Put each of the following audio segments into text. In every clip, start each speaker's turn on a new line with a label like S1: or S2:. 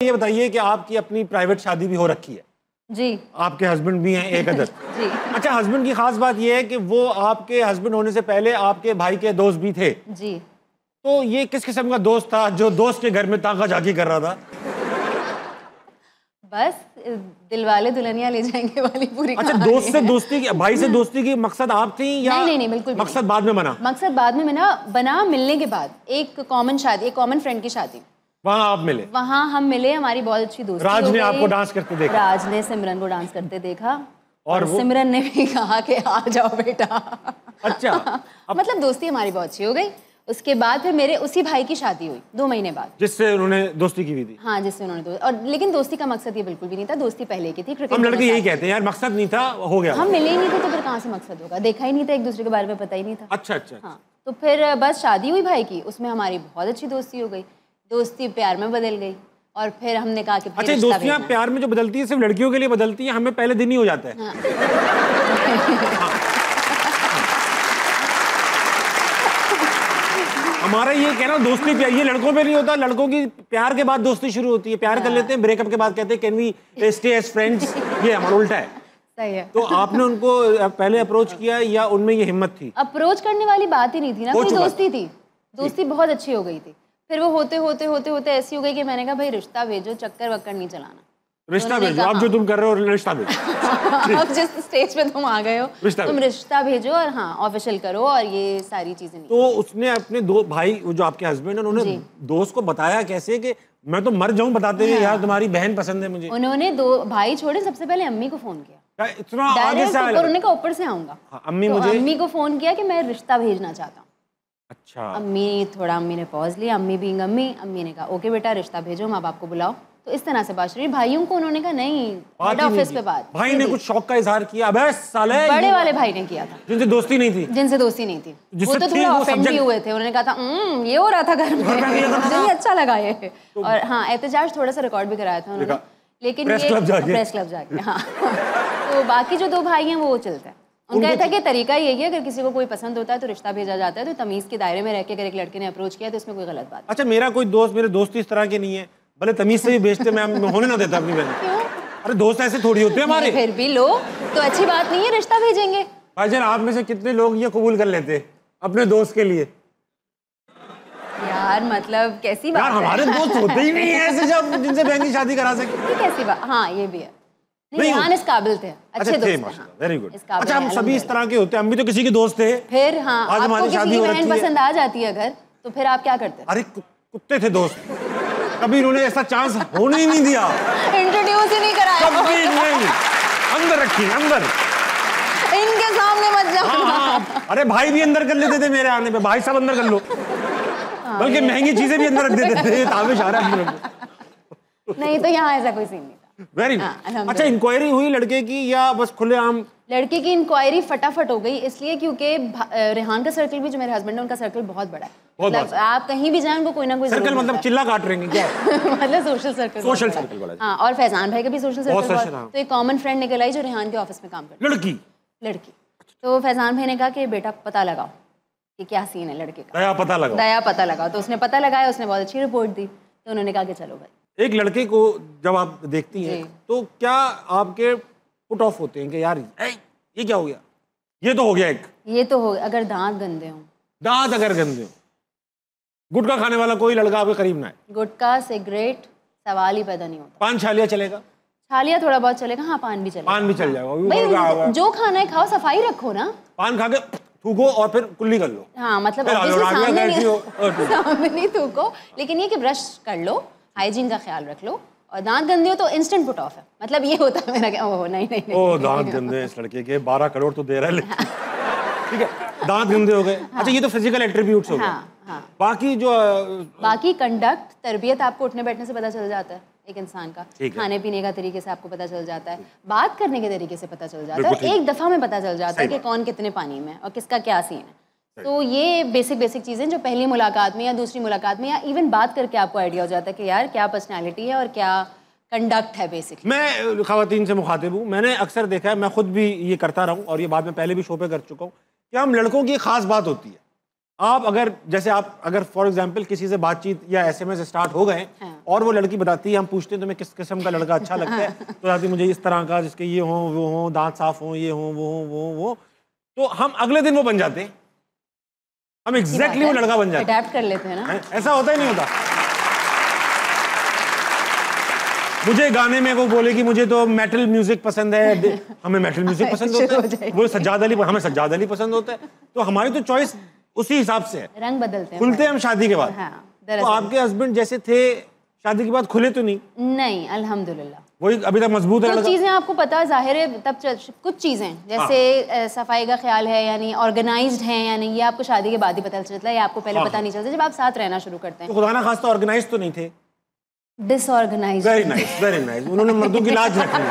S1: ये बताइए कि आपकी अपनी प्राइवेट शादी भी हो रखी है
S2: जी,
S1: आपके हस्बैंड भी हैं एक अदर
S2: जी।
S1: अच्छा, हस्बैंड की खास बात ये है कि वो आपके हस्बैंड होने से पहले आपके भाई के दोस्त भी थे।
S2: जी।
S1: तो ये किस किस्म का दोस्त था जो दोस्त के घर में ताका झाकी कर रहा था?
S2: बस दिलवाले दुल्हनिया ले जाएंगे वाली पूरी
S1: अच्छा,
S2: कहानी
S1: दोस्त से
S2: है।
S1: दोस्ती की, भाई से दोस्ती की मकसद आप थी या
S2: नहीं, बिल्कुल भी
S1: मकसद
S2: नहीं।
S1: बाद में बना?
S2: मकसद बाद में बना मिलने के बाद। एक कॉमन शादी, एक कॉमन फ्रेंड की शादी,
S1: वहाँ आप मिले?
S2: वहाँ हम मिले, हमारी बहुत अच्छी दोस्ती
S1: राज
S2: हो
S1: ने
S2: गई।
S1: आपको डांस करते देखा?
S2: राज ने सिमरन को डांस करते देखा और
S1: सिमरन
S2: ने भी कहा कि आ जाओ बेटा।
S1: अच्छा
S2: मतलब दोस्ती हमारी बहुत अच्छी हो गई। उसके बाद फिर मेरे उसी भाई की शादी हुई 2 महीने बाद,
S1: जिससे उन्होंने दोस्ती की हुई थी।
S2: हाँ, जिससे उन्होंने और लेकिन दोस्ती का मकसद ये बिल्कुल भी नहीं था। दोस्ती पहले की थी।
S1: हम लड़के यही कहते हैं यार, मकसद नहीं था, हो गया।
S2: हम मिले ही नहीं थे तो फिर कहाँ से मकसद होगा? देखा ही नहीं था, एक दूसरे के बारे में पता ही नहीं था।
S1: अच्छा अच्छा।
S2: हाँ, तो फिर बस शादी हुई भाई की, उसमें हमारी बहुत अच्छी दोस्ती हो गई। दोस्ती प्यार में बदल गई और फिर हमने कहा कि
S1: अच्छा, दोस्तियां प्यार में जो बदलती है सिर्फ लड़कियों के लिए बदलती है, हमें पहले दिन ही हो जाता है। हाँ। हमारा ये कहना दोस्ती प्यार ये लड़कों पे नहीं होता, लड़कों की प्यार के बाद दोस्ती शुरू होती है। प्यार कर लेते हैं, ब्रेकअप के बाद कहते हैं can we stay as friends. ये हमारा उल्टा है।
S2: सही है।
S1: तो आपने उनको पहले अप्रोच किया या उनमें ये हिम्मत थी?
S2: अप्रोच करने वाली बात ही नहीं थी ना, कोई दोस्ती थी। दोस्ती बहुत अच्छी हो गई थी। फिर वो होते होते ऐसी हो गई कि मैंने कहा भाई रिश्ता भेजो, चक्कर वक्कर नहीं चलाना।
S1: रिश्ता भेजो, आप जो तुम कर रहे हो रिश्ता भेजो।
S2: अब जिस स्टेज पे तुम आ गए हो, तुम रिश्ता भेजो और हाँ ऑफिशियल करो और ये सारी चीजें नहीं।
S1: तो उसने अपने दो भाई जो आपके हस्बैंड है, उन्होंने दोस्त को बताया कैसे कि मैं तो मर जाऊं बताते हुए यार तुम्हारी बहन पसंद है मुझे?
S2: उन्होंने 2 भाई छोड़े, सबसे पहले अम्मी को फोन किया।
S1: इतना आगे से
S2: उन्होंने कहा ऊपर से आऊंगा। अम्मी को फोन किया कि मैं रिश्ता भेजना चाहता हूँ।
S1: अच्छा।
S2: अम्मी ने पॉज लिया। अम्मी बीइंग अम्मी ने कहा ओके बेटा रिश्ता भेजो, माँ बाप को बुलाओ। तो इस तरह से बात शुरू। भाइयों को उन्होंने कहा नहीं, हेड ऑफिस पे बात।
S1: भाई ने कुछ शौक का इजहार किया? अबे साले,
S2: बड़े वाले भाई ने किया था,
S1: जिनसे दोस्ती नहीं थी।
S2: वो तो थोड़ा ऑफेंड भी हुए थे। उन्होंने कहा था ये हो रहा था घर में, मुझे अच्छा लगा ये। और हाँ, एहतजाज थोड़ा सा रिकॉर्ड भी कराया था उन्होंने, लेकिन
S1: प्रेस क्लब
S2: जाके हाँ। तो बाकी जो 2 भाई हैं वो चलता है। उनका ये था कि तरीका यही है, अगर किसी को कोई पसंद होता है तो रिश्ता भेजा जाता है। तो तमीज़ के दायरे में रह के अगर एक लड़के ने अप्रोच किया तो इसमें कोई गलत बात।
S1: अच्छा, मेरा कोई दोस्त, मेरे दोस्त इस तरह के नहीं है, भले तमीज से भी बेचते, मैं होने ना देता अपनी बहन।
S2: क्यों?
S1: अरे दोस्त ऐसे थोड़ी होते हैं हमारे।
S2: फिर भी लो तो अच्छी बात नहीं है, रिश्ता भेजेंगे।
S1: भाईजान, आप में से कितने लोग ये कबूल कर लेते अपने दोस्त के लिए?
S2: यार मतलब कैसी बात
S1: यार, हमारे दोस्त होते ही नहीं है ऐसे जब जिनसे बहन की शादी करा सके।
S2: ये कैसी बात? हाँ, ये भी है। नहीं, इस काबिल थे, अच्छे दोस्त थे।
S1: Very good. अच्छा, हम सभी इस तरह के होते हैं, हम भी तो किसी के दोस्त थे।
S2: फिर हाँ,
S1: आज हमारी शादी हो रही है,
S2: बहन पसंद आ जाती है अगर, तो फिर आप क्या करते?
S1: अरे कुत्ते थे दोस्त, कभी इन्होंने ऐसा चांस होने ही नहीं दिया,
S2: इंट्रोड्यूस ही नहीं कराया,
S1: कभी नहीं। अंदर रखी, अंदर,
S2: इनके सामने मत जाओ।
S1: अरे भाई भी अंदर कर लेते थे मेरे आने पे, भाई साहब अंदर कर लो, बल्कि महंगी चीजें भी अंदर रख देते थे ताबिश आ रहा है।
S2: नहीं तो यहाँ ऐसा कोई सीन नहीं था।
S1: Very good. अच्छा, इंक्वायरी हुई लड़के की या बस खुलेआम?
S2: लड़के की इंक्वायरी फटाफट हो गई, इसलिए क्योंकि रेहान का सर्कल भी, जो मेरे हस्बैंड है उनका सर्कल बहुत बड़ा है। मतलब आप कहीं भी जाएं उनको कोई ना कोई
S1: सर्कल, मतलब चिल्ला काट रहे हैं क्या?
S2: मतलब सोशल सर्कल वाला। हाँ, और फैजान भाई का भी सोशल सर्कल। तो एक कॉमन फ्रेंड निकल आई जो रेहान के ऑफिस में काम करती है, लड़की। तो फैजान भाई ने कहा कि बेटा पता लगाओ कि क्या सीन है लड़के का, दया पता लगाओ। तो उसने पता लगाया, उसने बहुत अच्छी रिपोर्ट दी। तो उन्होंने कहा कि चलो भाई।
S1: एक लड़के को जब आप देखती हैं तो क्या आपके पुट ऑफ होते हैं कि यार ये क्या हो गया, ये तो हो गया एक,
S2: ये तो हो, अगर दांत गंदे हों,
S1: दांत अगर गंदे हो, गुटखा खाने वाला कोई लड़का आपके करीब ना है,
S2: गुटखा सिगरेट सवाल ही पैदा नहीं होता।
S1: पान छालिया चलेगा?
S2: छालिया थोड़ा बहुत चलेगा, हाँ पान भी चलेगा।
S1: पान भी चल जाएगा,
S2: जो खाना है खाओ, सफाई रखो ना।
S1: पान खा के थूको और फिर कुल्ली कर लो।
S2: हाँ, मतलब सामने नहीं थूको, लेकिन ये कि ब्रश कर लो, हाइजीन का ख्याल रख लो। और दांत गंदे हो तो इंस्टेंट पुट ऑफ है, मतलब ये होता है मेरा। ओह नहीं,
S1: ओह दांत गंदे इस लड़के के 12 करोड़ तो दे रहा है लेकिन ठीक है, दांत गंदे हो गए। अच्छा, ये तो फिजिकल एट्रीब्यूट्स हो गए। बाकी
S2: कंडक्ट, तरबियत, आपको उठने बैठने से पता चल जाता है एक इंसान का, खाने पीने का तरीके से आपको पता चल जाता है, बात करने के तरीके से पता चल जाता है, और एक दफा में पता चल जाता है कि कौन कितने पानी में और किसका क्या सीन है। तो ये बेसिक चीज़ें जो पहली मुलाकात में या दूसरी मुलाकात में या इवन बात करके आपको आइडिया हो जाता है कि यार क्या पर्सनालिटी है और क्या कंडक्ट है बेसिकली।
S1: मैं ख़वातीन से मुखातिब हूँ, मैंने अक्सर देखा है, मैं खुद भी ये करता रहा हूँ और ये बात में पहले भी शो पे कर चुका हूँ कि हम लड़कों की खास बात होती है आप अगर जैसे आप अगर फॉर एग्जांपल किसी से बातचीत या एसएमएस स्टार्ट हो गए और वो लड़की बताती है, हम पूछते हैं तुम्हें किस किस्म का लड़का अच्छा लगता है, तो बताती मुझे इस तरह का जिसके ये हो वो हो, दांत साफ हो, ये हो वो, तो हम अगले दिन वो बन जाते हैं, हम एग्जैक्टली वो लड़का बन जाते हैं,
S2: अडैप्ट कर लेते हैं ना।
S1: ऐसा होता ही नहीं होता। मुझे गाने में वो बोले कि मुझे तो मेटल म्यूजिक पसंद है, हमें मेटल म्यूजिक पसंद होता है, वो सज्जाद अली, हमें सज्जाद अली पसंद होता है, तो हमारी तो चॉइस उसी हिसाब से है।
S2: रंग बदलते हैं,
S1: खुलते हैं हम शादी के बाद।
S2: हाँ,
S1: तो आपके हस्बैंड जैसे थे शादी के बाद खुले तो नहीं?
S2: नहीं, अल्हम्दुलिल्लाह
S1: वही अभी तक मजबूत है।
S2: कुछ चीजें आपको पता जाहिर है तब कुछ चीजें जैसे सफाई का ख्याल है यानी ऑर्गेनाइज्ड है यानी ये आपको शादी के बाद ही पता चलता है, या आपको पहले पता नहीं चलता जब आप साथ रहना शुरू करते हैं।
S1: तो खुदा ना खास्ता ऑर्गेनाइज तो नहीं थे?
S2: Disorganised.
S1: Very nice, very nice. उन्होंने मर्दों की लाज रखी।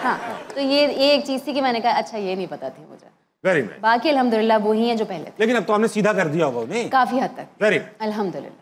S2: हाँ, तो ये एक चीज थी कि मैंने कहा अच्छा ये नहीं पता थी मुझे।
S1: Very nice.
S2: बाकी अल्हम्दुलिल्लाह वो ही है जो पहले थे।
S1: लेकिन अब तो हमने सीधा कर दिया होगा उन्हें
S2: काफी हद तक।
S1: वेरी
S2: अल्हम्दुलिल्लाह।